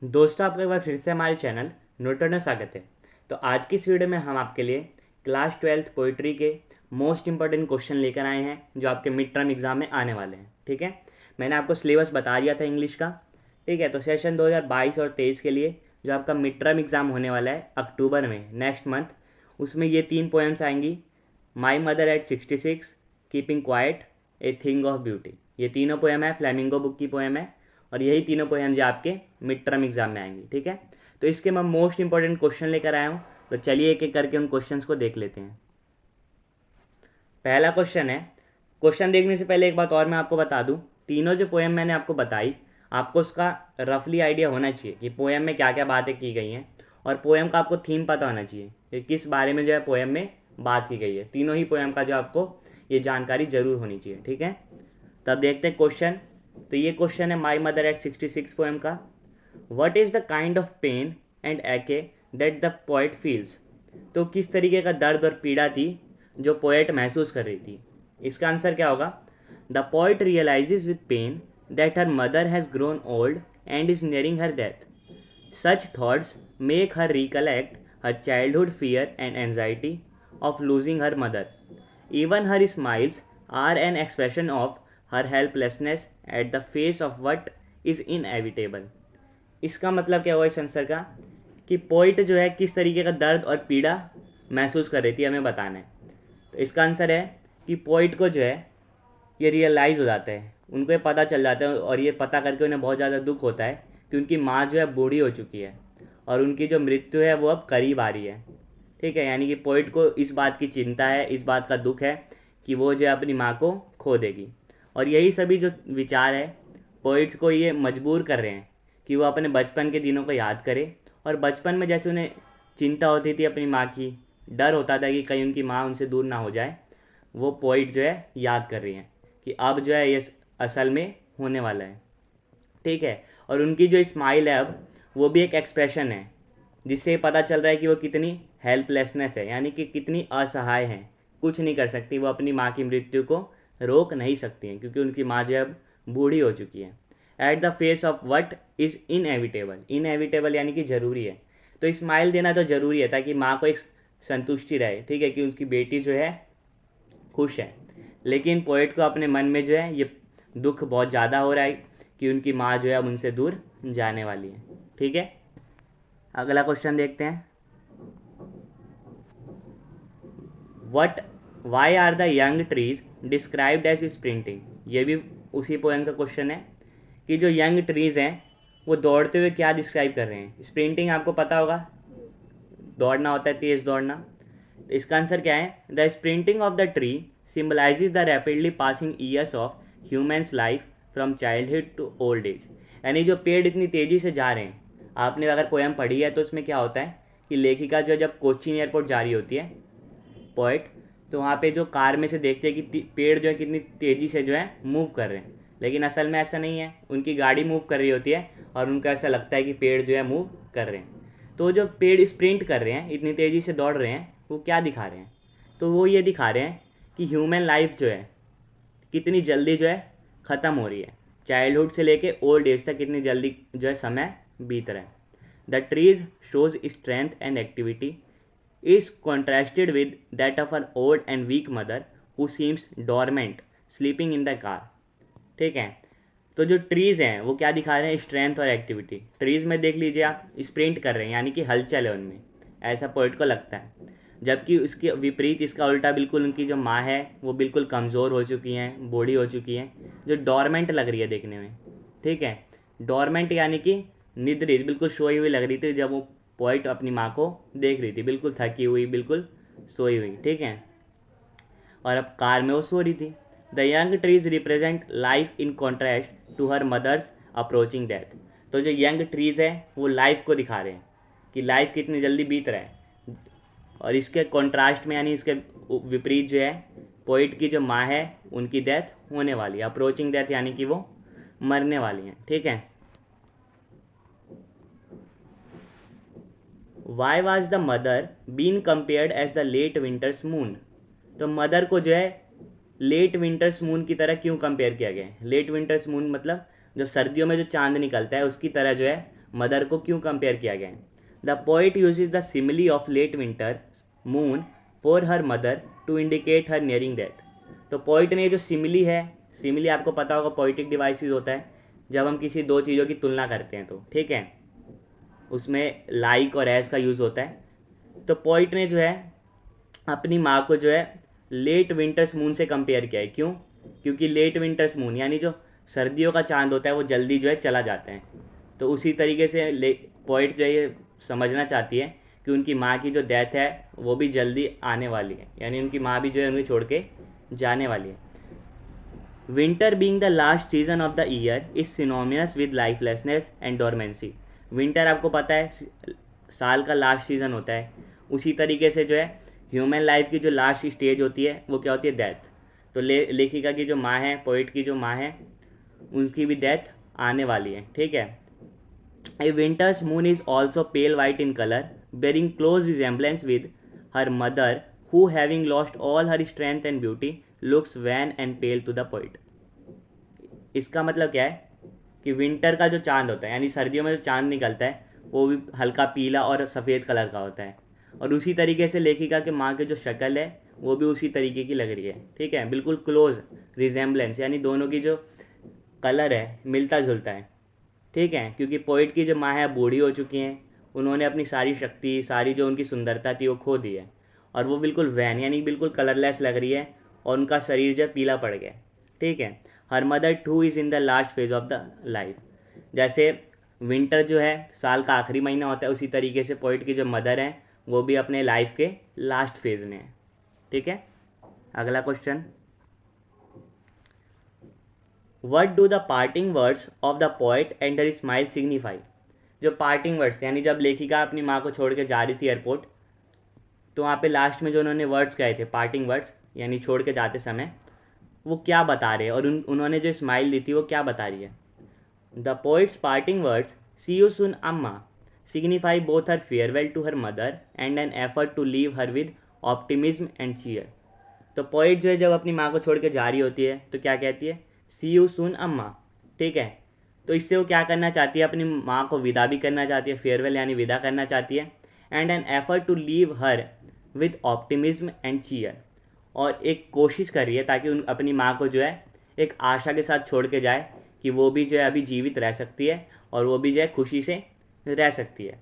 दोस्तों, आपका एक बार फिर से हमारे चैनल नोटर में स्वागत है। तो आज की इस वीडियो में हम आपके लिए क्लास 12th पोइट्री के मोस्ट इंपॉर्टेंट क्वेश्चन लेकर आए हैं जो आपके मिड टर्म एग्जाम में आने वाले हैं। ठीक है, मैंने आपको सिलेबस बता दिया था इंग्लिश का। ठीक है, तो सेशन 2022 और 23 के लिए जो आपका मिड टर्म एग्ज़ाम होने वाला है अक्टूबर में, नेक्स्ट मंथ, उसमें ये 3 पोएम्स आएंगी। माई mother at 66, keeping quiet, a thing of beauty. ये तीनों पोएम है, फ्लेमिंगो बुक की पोएम है, और यही तीनों पोएम जो आपके मिड टर्म एग्जाम में आएंगी। ठीक है, तो इसके मैं मोस्ट इंपॉर्टेंट क्वेश्चन लेकर आया हूँ। तो चलिए एक एक करके उन क्वेश्चंस को देख लेते हैं। पहला क्वेश्चन है, क्वेश्चन देखने से पहले एक बात और मैं आपको बता दूं, तीनों जो पोएम मैंने आपको बताई, आपको उसका रफली आइडिया होना चाहिए कि पोएम में क्या क्या बातें की गई हैं, और पोएम का आपको थीम पता होना चाहिए कि किस बारे में जो है पोएम में बात की गई है। तीनों ही पोएम का जो आपको ये जानकारी जरूर होनी चाहिए। ठीक है, तब देखते हैं क्वेश्चन। तो ये क्वेश्चन है माई मदर एट 66 पोएम का। What is the kind of pain and ache that the poet feels. तो किस तरीके का दर्द और पीड़ा थी जो पोएट महसूस कर रही थी। इसका आंसर क्या होगा? The poet realises with pain that her mother has grown old and is nearing her death. Such thoughts make her recollect her childhood fear and anxiety of losing her mother. Even her smiles are an expression of her helplessness at the face of what is inevitable। इसका मतलब क्या हुआ इस answer का कि poet जो है किस तरीके का दर्द और पीड़ा महसूस कर रही थी, हमें बताना है। तो इसका आंसर है कि पोइट को जो है ये रियलाइज़ हो जाता है, उनको ये पता चल जाता है, और ये पता करके उन्हें बहुत ज़्यादा दुख होता है कि उनकी माँ जो है बूढ़ी हो चुकी है और उनकी जो मृत्यु है वो अब करीब आ रही है। ठीक है, यानी कि पोइट को इस बात की चिंता है, इस बात का दुख है कि वो जो है अपनी माँ को खो देगी। और यही सभी जो विचार है पोइट्स को ये मजबूर कर रहे हैं कि वो अपने बचपन के दिनों को याद करें, और बचपन में जैसे उन्हें चिंता होती थी अपनी माँ की, डर होता था कि कहीं उनकी माँ उनसे दूर ना हो जाए, वो पोइट जो है याद कर रही हैं कि अब जो है ये असल में होने वाला है। ठीक है, और उनकी जो स्माइल है अब वो भी एक एक्सप्रेशन है जिससे पता चल रहा है कि वो कितनी हेल्पलेसनेस है, यानी कि कितनी असहाय हैं, कुछ नहीं कर सकती, वो अपनी माँ की मृत्यु को रोक नहीं सकती हैं क्योंकि उनकी माँ जो है अब बूढ़ी हो चुकी है। At the face of what is inevitable. Inevitable यानी कि ज़रूरी है, तो स्माइल देना तो ज़रूरी है ताकि माँ को एक संतुष्टि रहे। ठीक है, कि उसकी बेटी जो है खुश है। लेकिन पोएट को अपने मन में जो है ये दुख बहुत ज़्यादा हो रहा है कि उनकी माँ जो है अब उनसे दूर जाने वाली है। ठीक है, अगला क्वेश्चन देखते हैं। What why are the young trees described as sprinting. ये भी उसी पोएम का क्वेश्चन है कि जो यंग ट्रीज हैं वो दौड़ते हुए क्या डिस्क्राइब कर रहे हैं। स्प्रिंटिंग आपको पता होगा, दौड़ना होता है, तेज़ दौड़ना। तो इसका आंसर क्या है? The sprinting of the tree symbolises the rapidly passing years of humans life from childhood to old age. यानी जो पेड़ इतनी तेज़ी से जा रहे हैं, आपने अगर पोएम पढ़ी है तो उसमें क्या होता है कि लेखिका जो जब कोचीन एयरपोर्ट जा रही होती है पोएट, तो वहाँ पे जो कार में से देखते हैं कि पेड़ जो है कितनी तेज़ी से जो है मूव कर रहे हैं, लेकिन असल में ऐसा नहीं है, उनकी गाड़ी मूव कर रही होती है और उनको ऐसा लगता है कि पेड़ जो है मूव कर रहे हैं। तो जो पेड़ स्प्रिंट कर रहे हैं, इतनी तेज़ी से दौड़ रहे हैं, वो क्या दिखा रहे हैं? तो वो ये दिखा रहे हैं कि ह्यूमन लाइफ जो है कितनी जल्दी जो है ख़त्म हो रही है, चाइल्डहुड से लेके ओल्ड एज तक कितनी जल्दी जो है समय बीत रहा है। The trees shows strength and activity is contrasted with that of an old and weak mother who seems dormant sleeping in the car। ठीक है, तो जो ट्रीज़ हैं वो क्या दिखा रहे हैं? स्ट्रेंथ और एक्टिविटी। ट्रीज़ में देख लीजिए आप, स्प्रिंट कर रहे हैं यानी कि हलचल है उनमें, ऐसा पोइट को लगता है। जबकि उसके विपरीत, इसका उल्टा बिल्कुल, उनकी जो माँ है वो बिल्कुल कमज़ोर हो चुकी हैं, बूढ़ी हो चुकी हैं, जो डॉर्मेंट लग रही है देखने में। ठीक है, डॉर्मेंट यानी कि निद्री, बिल्कुल सोई हुई लग रही थी जब वो पोइट अपनी माँ को देख रही थी, बिल्कुल थकी हुई, बिल्कुल सोई हुई। ठीक है, और अब कार में वो सो रही थी। The young trees represent life in contrast to her mother's approaching death. तो जो यंग ट्रीज है वो लाइफ को दिखा रहे हैं कि लाइफ कितनी जल्दी बीत रहा है, और इसके कॉन्ट्रास्ट में यानी इसके विपरीत जो है पोइट की जो माँ है उनकी डेथ होने वाली है, अप्रोचिंग डेथ यानी कि वो मरने वाली हैं। ठीक है, why was the mother been compared as the late winter's moon. तो मदर को जो है लेट विंटर्स मून की तरह क्यों कंपेयर किया गया है? लेट विंटर्स मून मतलब जो सर्दियों में जो चांद निकलता है उसकी तरह जो है मदर को क्यों कंपेयर किया गया है? The poet uses the simile of late winter moon for her mother to indicate her nearing death. तो पोइट ने जो सिमिली है, सिमिली आपको पता होगा पोइटिक डिवाइसेस होता है जब हम किसी दो चीज़ों की तुलना करते हैं, तो ठीक है, उसमें लाइक और एज का यूज़ होता है। तो पोइट ने जो है अपनी माँ को जो है लेट विंटर्स मून से कंपेयर किया है। क्यों? क्योंकि लेट विंटर्स मून यानी जो सर्दियों का चांद होता है वो जल्दी जो है चला जाता है। तो उसी तरीके से पोइट जो है ये समझना चाहती है कि उनकी माँ की जो डेथ है वो भी जल्दी आने वाली है, यानी उनकी माँ भी जो है उन्हें छोड़ के जाने वाली है। Winter being the last season of the year is synonymous with lifelessness and dormancy. Winter आपको पता है साल का लास्ट सीजन होता है, उसी तरीके से जो है ह्यूमन लाइफ की जो लास्ट स्टेज होती है वो क्या होती है? डेथ। तो लेखिका की जो माँ है, पोइट की जो माँ है, उनकी भी डेथ आने वाली है, ठीक है। A winter's moon is also pale white in colour bearing close resemblance with her mother who having lost all her strength and beauty looks wan and pale to the poet। इसका मतलब क्या है कि विंटर का जो चांद होता है, यानी सर्दियों में जो चांद निकलता है वो भी हल्का पीला और सफ़ेद कलर का होता है, और उसी तरीके से लेखिका के माँ की जो शक्ल है वो भी उसी तरीके की लग रही है, ठीक है, बिल्कुल क्लोज रिजेम्बलेंस, यानी दोनों की जो कलर है मिलता जुलता है, ठीक है। क्योंकि पोइट की जो माँ है बूढ़ी हो चुकी हैं, उन्होंने अपनी सारी शक्ति, सारी जो उनकी सुंदरता थी वो खो दी है, और वो बिल्कुल वैन यानी बिल्कुल कलरलेस लग रही है, और उनका शरीर जो है पीला पड़ गया, ठीक है। हर mother two is in the last phase of the life. जैसे विंटर जो है साल का आखिरी महीना होता है, उसी तरीके से पोइट की जो मदर हैं वो भी अपने लाइफ के लास्ट फेज में है, ठीक है। अगला question, what do the parting words of the poet and her smile signify. जो पार्टिंग वर्ड्स यानी जब लेखिका अपनी माँ को छोड़ के जा रही थी एयरपोर्ट, तो वहाँ पे लास्ट में जो उन्होंने वर्ड्स कहे थे, पार्टिंग वर्ड्स यानी छोड़ के जाते समय, वो क्या बता रहे हैं, और उन्होंने जो स्माइल दी थी वो क्या बता रही है। The poet's parting words see you soon Amma signify both her farewell to her mother and an effort to leave her with optimism and cheer. तो पोइट जो है जब अपनी माँ को छोड़ के जा रही होती है तो क्या कहती है? सी यू सुन अम्मा, ठीक है। तो इससे वो क्या करना चाहती है? अपनी माँ को विदा भी करना चाहती है, फेयरवेल यानी विदा करना चाहती है, and an effort to leave her with optimism and cheer, और एक कोशिश कर रही है ताकि अपनी माँ को जो है एक आशा के साथ छोड़ के जाए कि वो भी जो है अभी जीवित रह सकती है और वो भी जो है खुशी से रह सकती है।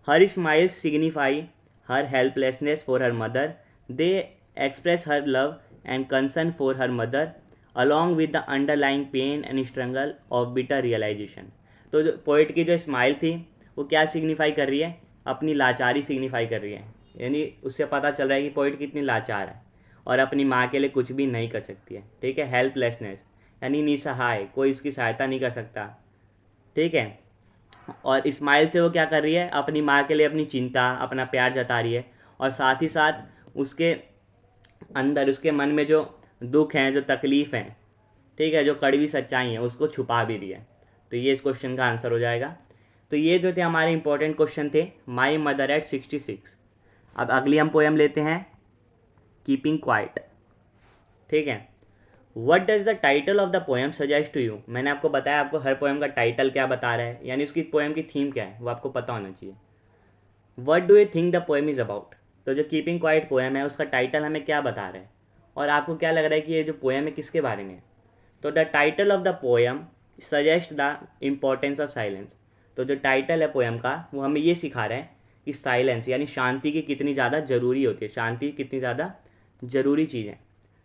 Her smiles signify her helplessness for her mother, they express her love and concern for her mother along with the underlying pain and struggle of bitter realisation. तो जो पोइट की जो स्माइल थी वो क्या सिग्निफाई कर रही है? अपनी लाचारी सिग्निफाई कर रही है, यानी उससे पता चल रहा है कि पोइट कितनी लाचार है और अपनी माँ के लिए कुछ भी नहीं कर सकती है, ठीक है। हेल्पलेसनेस यानी निसहाय, कोई इसकी सहायता नहीं कर सकता, ठीक है। और स्माइल से वो क्या कर रही है? अपनी माँ के लिए अपनी चिंता, अपना प्यार जता रही है, और साथ ही साथ उसके अंदर, उसके मन में जो दुख हैं, जो तकलीफ़ हैं, ठीक है, जो कड़वी सच्चाई है, उसको छुपा भी रही है। तो ये इस क्वेश्चन का आंसर हो जाएगा। तो ये जो थे हमारे इंपॉर्टेंट क्वेश्चन थे, माई मदर एट 66। अब अगली हम पोएम लेते हैं, कीपिंग क्वाइट, ठीक है। What does the title of the poem suggest to you. मैंने आपको बताया आपको हर पोएम का टाइटल क्या बता रहा है, यानी उसकी पोएम की थीम क्या है वो आपको पता होना चाहिए। What do you think the poem is about. तो जो कीपिंग क्वाइट पोएम है उसका टाइटल हमें क्या बता रहा है, और आपको क्या लग रहा है कि ये जो पोएम है किसके बारे में है। तो the title of the poem suggest the importance of silence. तो जो टाइटल है पोएम का वो हमें ये सिखा रहा है कि साइलेंस यानी शांति की कितनी ज़्यादा ज़रूरी होती है, शांति कितनी ज़्यादा ज़रूरी चीज़ है।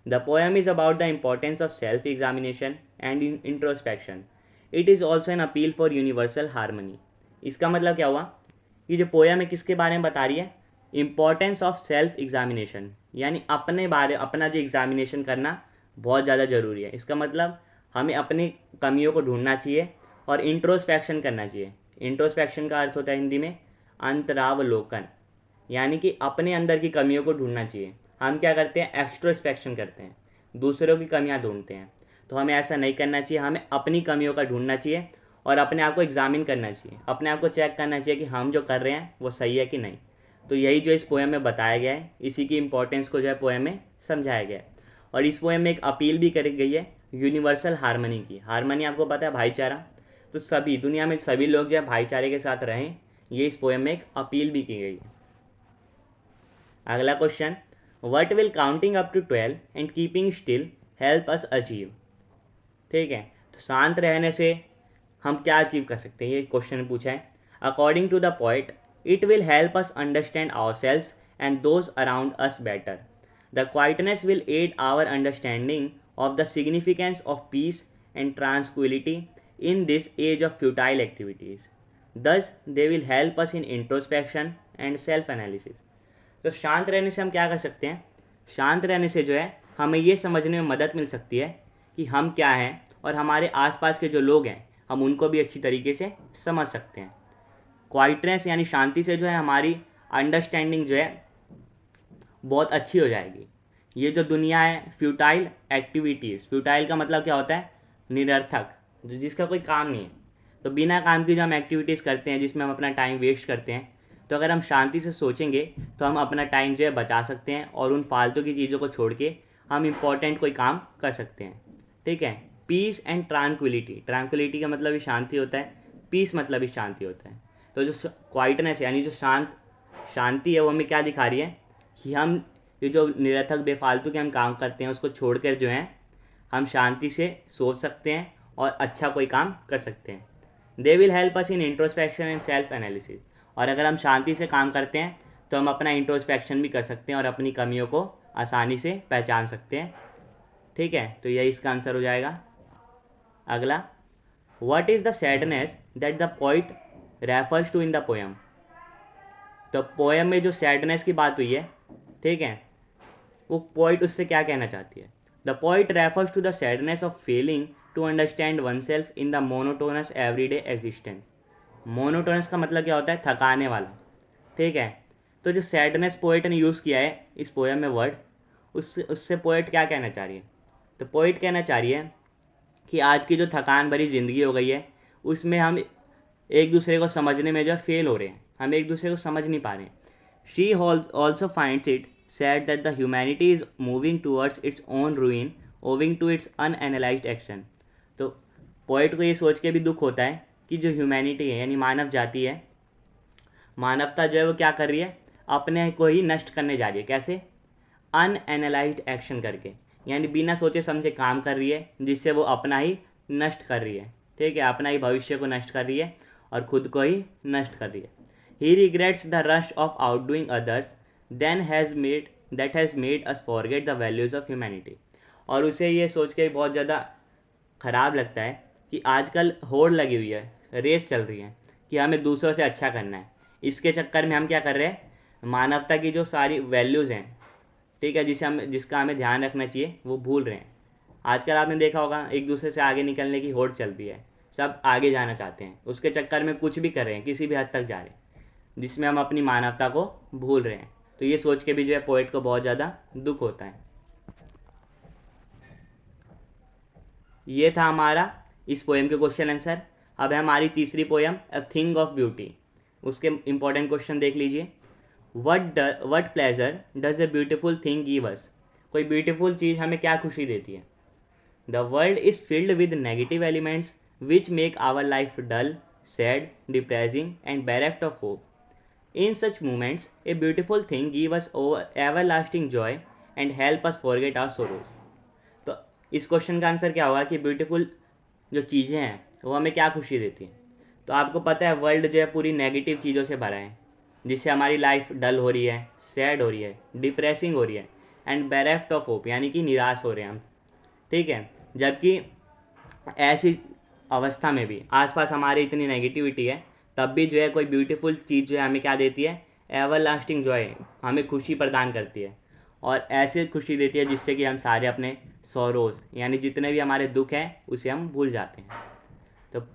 The poem is about the importance of self examination and introspection. It is also an appeal for universal harmony. इसका मतलब क्या हुआ कि जो पोएम है किसके बारे में बता रही है? इम्पोर्टेंस ऑफ सेल्फ एग्जामिनेशन, यानी अपना जो एग्जामिनेशन करना बहुत ज़्यादा ज़रूरी है। इसका मतलब हमें अपनी कमियों को ढूंढना चाहिए और इंट्रोस्पेक्शन करना चाहिए। इंट्रोस्पेक्शन का अर्थ होता है हिंदी में अंतरावलोकन, यानी कि अपने अंदर की कमियों को ढूंढना चाहिए। हम क्या करते हैं? एक्सट्रोस्पेक्शन करते हैं, दूसरों की कमियां ढूंढते हैं। तो हमें ऐसा नहीं करना चाहिए, हमें अपनी कमियों का ढूंढना चाहिए और अपने आप को एग्जामिन करना चाहिए, अपने आप को चेक करना चाहिए कि हम जो कर रहे हैं वो सही है कि नहीं। तो यही जो इस पोएम में बताया गया है, इसी की इंपॉर्टेंस को जो है पोएम में समझाया गया है। और इस पोएम में एक अपील भी करी गई है यूनिवर्सल हारमनी की। हारमनी आपको पता है भाईचारा, तो सभी दुनिया में सभी लोग जो है भाईचारे के साथ रहें, ये इस पोएम में एक अपील भी की गई है। अगला question, what will counting up to 12 and keeping still help us achieve. ठीक है, तो शांत रहने से हम क्या अचीव कर सकते हैं, ये क्वेश्चन पूछा है। According to the poet, it will help us understand ourselves and those around us better. The quietness will aid our understanding of the significance of peace and tranquillity in this age of futile activities. Thus, they will help us in introspection and self-analysis. तो शांत रहने से हम क्या कर सकते हैं, शांत रहने से जो है हमें ये समझने में मदद मिल सकती है कि हम क्या हैं और हमारे आसपास के जो लोग हैं हम उनको भी अच्छी तरीके से समझ सकते हैं। क्वाइटनेस यानी शांति से जो है हमारी अंडरस्टैंडिंग जो है बहुत अच्छी हो जाएगी। ये जो दुनिया है फ्यूटाइल एक्टिविटीज़, फ्यूटाइल का मतलब क्या होता है, निरर्थक, जिसका कोई काम नहीं है। तो बिना काम की जो हम एक्टिविटीज़ करते हैं जिसमें हम अपना टाइम वेस्ट करते हैं, तो अगर हम शांति से सोचेंगे तो हम अपना टाइम जो है बचा सकते हैं और उन फालतू की चीज़ों को छोड़ के हम इम्पोर्टेंट कोई काम कर सकते हैं। ठीक है, पीस एंड ट्रांक्विलिटी, ट्रांक्विलिटी का मतलब ही शांति होता है, पीस मतलब ही शांति होता है। तो जो क्वाइटनेस यानी जो शांति है वो हमें क्या दिखा रही है कि हम ये जो निरर्थक बेफालतू के हम काम करते हैं उसको छोड़कर जो है हम शांति से सोच सकते हैं और अच्छा कोई काम कर सकते हैं। They will help us in introspection and self analysis. और अगर हम शांति से काम करते हैं तो हम अपना इंट्रोस्पेक्शन भी कर सकते हैं और अपनी कमियों को आसानी से पहचान सकते हैं। ठीक है, तो यही इसका आंसर हो जाएगा। अगला, what is the sadness that the poet refers to in the poem. तो पोएम में जो सैडनेस की बात हुई है, ठीक है, वो पोइट उससे क्या कहना चाहती है। The poet refers to the sadness of feeling to understand oneself in the monotonous everyday existence. Monotonous का मतलब क्या होता है, थकाने वाला। ठीक है, तो जो सैडनेस पोइट ने यूज़ किया है इस पोएम में वर्ड, उससे पोइट क्या कहना चाह रही है। तो पोइट कहना चाह रही है कि आज की जो थकान भरी ज़िंदगी हो गई है उसमें हम एक दूसरे को समझने में जो फेल हो रहे हैं, हम एक दूसरे को समझ नहीं पा रहे हैं। She also finds it sad that the humanity is moving towards its own ruin owing to its unanalysed action. तो पोइट को ये सोच के भी दुख होता है कि जो ह्यूमैनिटी है यानी मानव जाति है, मानवता जो है वो क्या कर रही है, अपने को ही नष्ट करने जा रही है। कैसे, अनएनालाइज्ड एक्शन करके, यानी बिना सोचे समझे काम कर रही है जिससे वो अपना ही नष्ट कर रही है। ठीक है, अपना ही भविष्य को नष्ट कर रही है और खुद को ही नष्ट कर रही है। He regrets the rush of outdoing others then has made us forget the values of humanity. और उसे ये सोच के बहुत ज़्यादा ख़राब लगता है कि आजकल होड़ लगी हुई है, रेस चल रही है कि हमें दूसरों से अच्छा करना है। इसके चक्कर में हम क्या कर रहे हैं, मानवता की जो सारी वैल्यूज़ हैं, ठीक है, जिसका हमें ध्यान रखना चाहिए वो भूल रहे हैं। आजकल आपने देखा होगा एक दूसरे से आगे निकलने की होड़ चल रही है, सब आगे जाना चाहते हैं, उसके चक्कर में कुछ भी कर रहे हैं, किसी भी हद तक जा रहे हैं जिसमें हम अपनी मानवता को भूल रहे हैं। तो ये सोच के भी जो है पोइट को बहुत ज़्यादा दुख होता है। ये था हमारा इस पोएम के क्वेश्चन आंसर। अब है हमारी तीसरी poem a thing of beauty. उसके इंपॉर्टेंट क्वेश्चन देख लीजिए। What pleasure does a beautiful thing give us. कोई ब्यूटीफुल चीज़ हमें क्या खुशी देती है। The world is filled with negative elements which make our life dull, sad, depressing and bereft of hope. In such moments a beautiful thing give us everlasting joy and help us forget our sorrows. तो इस question का answer क्या होगा कि beautiful जो चीज़ें हैं वो हमें क्या खुशी देती हैं। तो आपको पता है वर्ल्ड जो है पूरी नेगेटिव चीज़ों से भरा है जिससे हमारी लाइफ डल हो रही है, सैड हो रही है, डिप्रेसिंग हो रही है एंड बेरेफ्ट ऑफ होप यानी कि निराश हो रहे हैं हम। ठीक है, जबकि ऐसी अवस्था में भी आसपास हमारे इतनी नेगेटिविटी है तब भी जो है कोई ब्यूटीफुल चीज़ जो है हमें क्या देती है, एवर लास्टिंग जॉय, हमें खुशी प्रदान करती है और ऐसे खुशी देती है जिससे कि हम सारे अपने सॉरोज यानी जितने भी हमारे दुख हैं उसे हम भूल जाते हैं। तो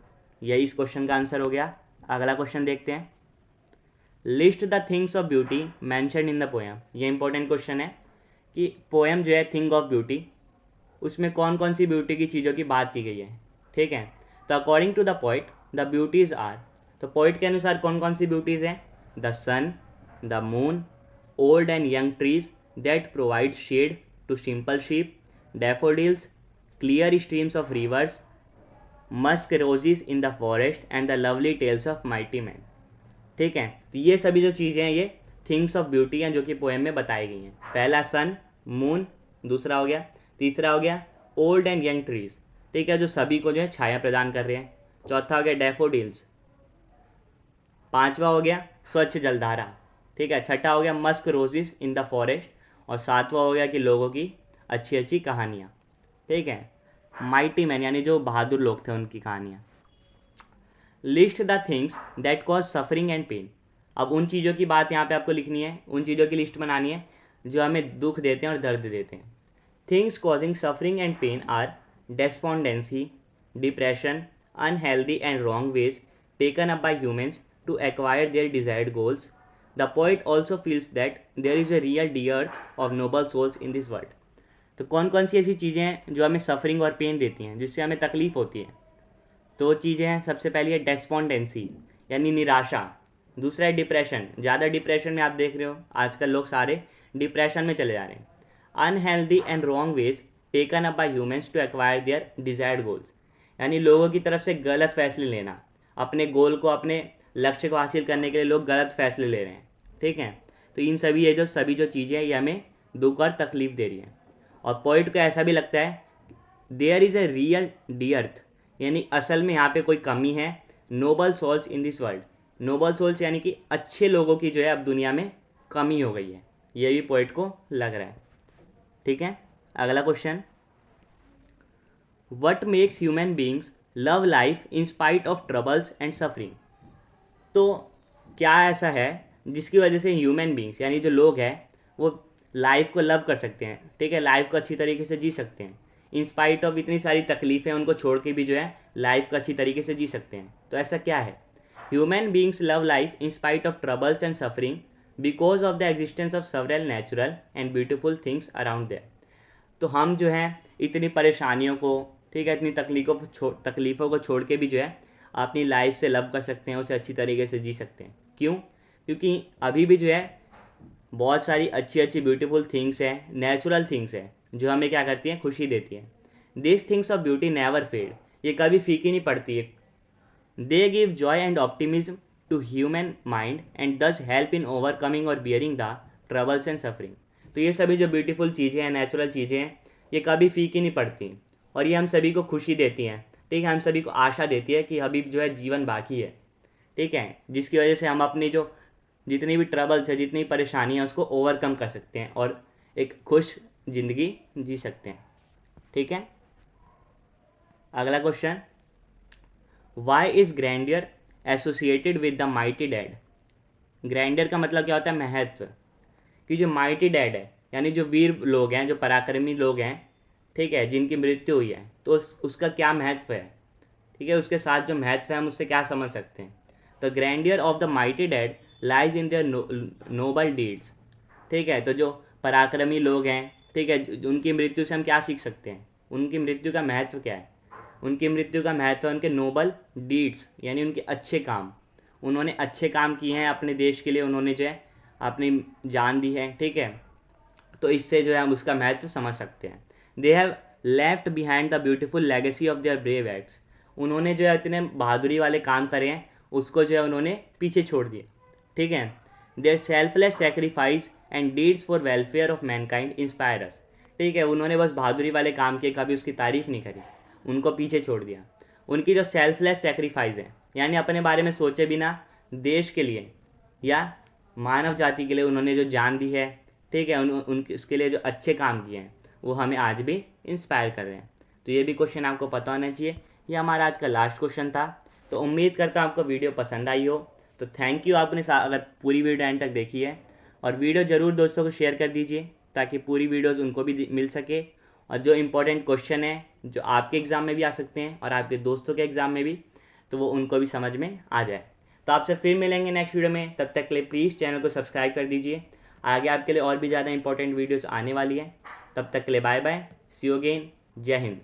यही इस क्वेश्चन का आंसर हो गया। अगला क्वेश्चन देखते हैं। List the things of beauty mentioned in the poem. ये इंपॉर्टेंट क्वेश्चन है कि पोएम जो है थिंग ऑफ ब्यूटी, उसमें कौन कौन सी ब्यूटी की चीज़ों की बात की गई है। ठीक है, तो according to the poet the beauties are. तो पोइट के अनुसार कौन कौन सी ब्यूटीज़ हैं। The sun, the moon, old and young trees that provide shade to simple sheep, daffodils, clear streams of rivers, musk roses in the forest and the lovely tales of mighty man. ठीक है, तो ये सभी जो चीज़ें हैं ये things of beauty हैं जो कि पोएम में बताई गई हैं। पहला सन, मून, दूसरा हो गया, तीसरा हो गया ओल्ड एंड यंग ट्रीज, ठीक है, जो सभी को जो है छाया प्रदान कर रहे हैं। चौथा हो गया डैफोडिल्स। पांचवा हो गया स्वच्छ जलधारा, ठीक है। छठा हो गया Musk roses in the forest. और सातवां हो गया कि लोगों की अच्छी अच्छी कहानियाँ, ठीक है। माइटी मैन यानी जो बहादुर लोग थे उनकी कहानियाँ। List the things that cause suffering and pain. अब उन चीज़ों की बात यहाँ पे आपको लिखनी है, उन चीज़ों की लिस्ट बनानी है जो हमें दुख देते हैं और दर्द देते हैं। Things causing suffering and pain are despondency, depression, unhealthy and wrong ways taken up by humans to acquire their desired goals. The poet also feels that there is a real dearth of noble souls in this world. तो कौन कौन सी ऐसी चीज़ें हैं जो हमें suffering और pen देती हैं, जिससे हमें तकलीफ़ होती है? दो चीज़ें हैं। सबसे पहली है डेस्पोंडेंसी यानी निराशा। दूसरा है डिप्रेशन। ज़्यादा डिप्रेशन में आप देख रहे हो आजकल लोग सारे डिप्रेशन में चले जा रहे हैं। Unhealthy and wrong ways taken up by humans to acquire their desired goals, यानी लोगों की तरफ से गलत फैसले लेना, अपने गोल को, अपने लक्ष्य को हासिल करने के लिए लोग गलत फैसले ले रहे हैं, ठीक है। तो इन सभी ये जो सभी जो चीज़ें हैं ये हमें दुख और तकलीफ दे रही हैं। और पोइट को ऐसा भी लगता है there is a real dearth, यानी असल में यहाँ पे कोई कमी है noble souls in this world. Noble souls यानी कि अच्छे लोगों की जो है अब दुनिया में कमी हो गई है, ये भी पोइट को लग रहा है, ठीक है। अगला question, what makes human beings love life in spite of troubles and suffering. तो क्या ऐसा है जिसकी वजह से ह्यूमन बींग्स यानी जो लोग हैं वो लाइफ को लव कर सकते हैं, ठीक है, लाइफ को अच्छी तरीके से जी सकते हैं। इन स्पाइट ऑफ इतनी सारी तकलीफ़ें उनको छोड़ के भी जो है लाइफ को अच्छी तरीके से जी सकते हैं। तो ऐसा क्या है? Human beings love life in spite of troubles and suffering because of the existence of several natural and beautiful things around there. तो हम जो है इतनी परेशानियों को, ठीक है, इतनी तकलीफ़ों को छोड़ के भी जो है अपनी लाइफ से लव कर सकते हैं, उसे अच्छी तरीके से जी सकते हैं। क्यों? क्योंकि अभी भी जो है बहुत सारी अच्छी अच्छी ब्यूटीफुल थिंग्स हैं, नेचुरल थिंग्स हैं जो हमें क्या करती हैं, खुशी देती हैं। This things of beauty never fade, ये कभी फीकी नहीं पड़ती है। They give joy and optimism to human mind and thus help in overcoming और bearing the troubles and suffering. तो ये सभी जो ब्यूटीफुल चीज़ें हैं, नेचुरल चीज़ें हैं, ये कभी फीकी नहीं पड़ती और ये हम सभी को खुशी देती हैं, ठीक है, हम सभी को आशा देती है कि अभी जो है जीवन बाकी है, ठीक है, जिसकी वजह से हम अपनी जो जितनी भी ट्रबल्स है, जितनी परेशानियाँ उसको ओवरकम कर सकते हैं और एक खुश ज़िंदगी जी सकते हैं, ठीक है। अगला question, why is grandeur associated with the mighty dead. Grandeur का मतलब क्या होता है? महत्व। कि जो माइटी डेड है यानी जो वीर लोग हैं, जो पराक्रमी लोग हैं, ठीक है, जिनकी मृत्यु हुई है, तो उसका क्या महत्व है, ठीक है, उसके साथ जो महत्व है हम उससे क्या समझ सकते हैं। The grandeur of the mighty dead lies in their noble deeds, ठीक है। तो जो पराक्रमी लोग हैं, ठीक है, उनकी मृत्यु से हम क्या सीख सकते हैं? उनकी मृत्यु का महत्व क्या है? उनकी मृत्यु का महत्व है उनके नोबल डीड्स यानी उनके अच्छे काम। उन्होंने अच्छे काम किए हैं अपने देश के लिए, उन्होंने जो है अपनी जान दी है, ठीक है। तो इससे जो है हम उसका महत्व समझ सकते हैं। They have left behind the beautiful legacy of their brave acts. उन्होंने जो है इतने बहादुरी वाले काम करे हैं, उसको जो है उन्होंने पीछे छोड़ दिया, ठीक है। Their selfless sacrifice and deeds for welfare of mankind inspire us, ठीक है। उन्होंने बस बहादुरी वाले काम किए, कभी उसकी तारीफ़ नहीं करी, उनको पीछे छोड़ दिया। उनकी जो सेल्फलेस सेक्रीफाइस है यानी अपने बारे में सोचे बिना देश के लिए या मानव जाति के लिए उन्होंने जो जान दी है, ठीक है, उनके उसके लिए जो अच्छे काम किए हैं वो हमें आज भी इंस्पायर कर रहे हैं। तो ये भी क्वेश्चन आपको पता होना चाहिए। ये हमारा आज का लास्ट क्वेश्चन था। तो उम्मीद करता हूँ आपको वीडियो पसंद आई हो। तो थैंक यू, आपने अगर पूरी वीडियो एंड तक देखी है। और वीडियो ज़रूर दोस्तों को शेयर कर दीजिए ताकि पूरी वीडियोज़ उनको भी मिल सके। और जो इम्पोर्टेंट क्वेश्चन है जो आपके एग्ज़ाम में भी आ सकते हैं और आपके दोस्तों के एग्ज़ाम में भी, तो वो उनको भी समझ में आ जाए। तो आपसे फिर मिलेंगे नेक्स्ट वीडियो में। तब तक के लिए प्लीज़ चैनल को सब्सक्राइब कर दीजिए। आगे आपके लिए और भी ज़्यादा इंपॉर्टेंट वीडियोस आने वाली है। तब तक के लिए bye bye, see you again, जय हिंद।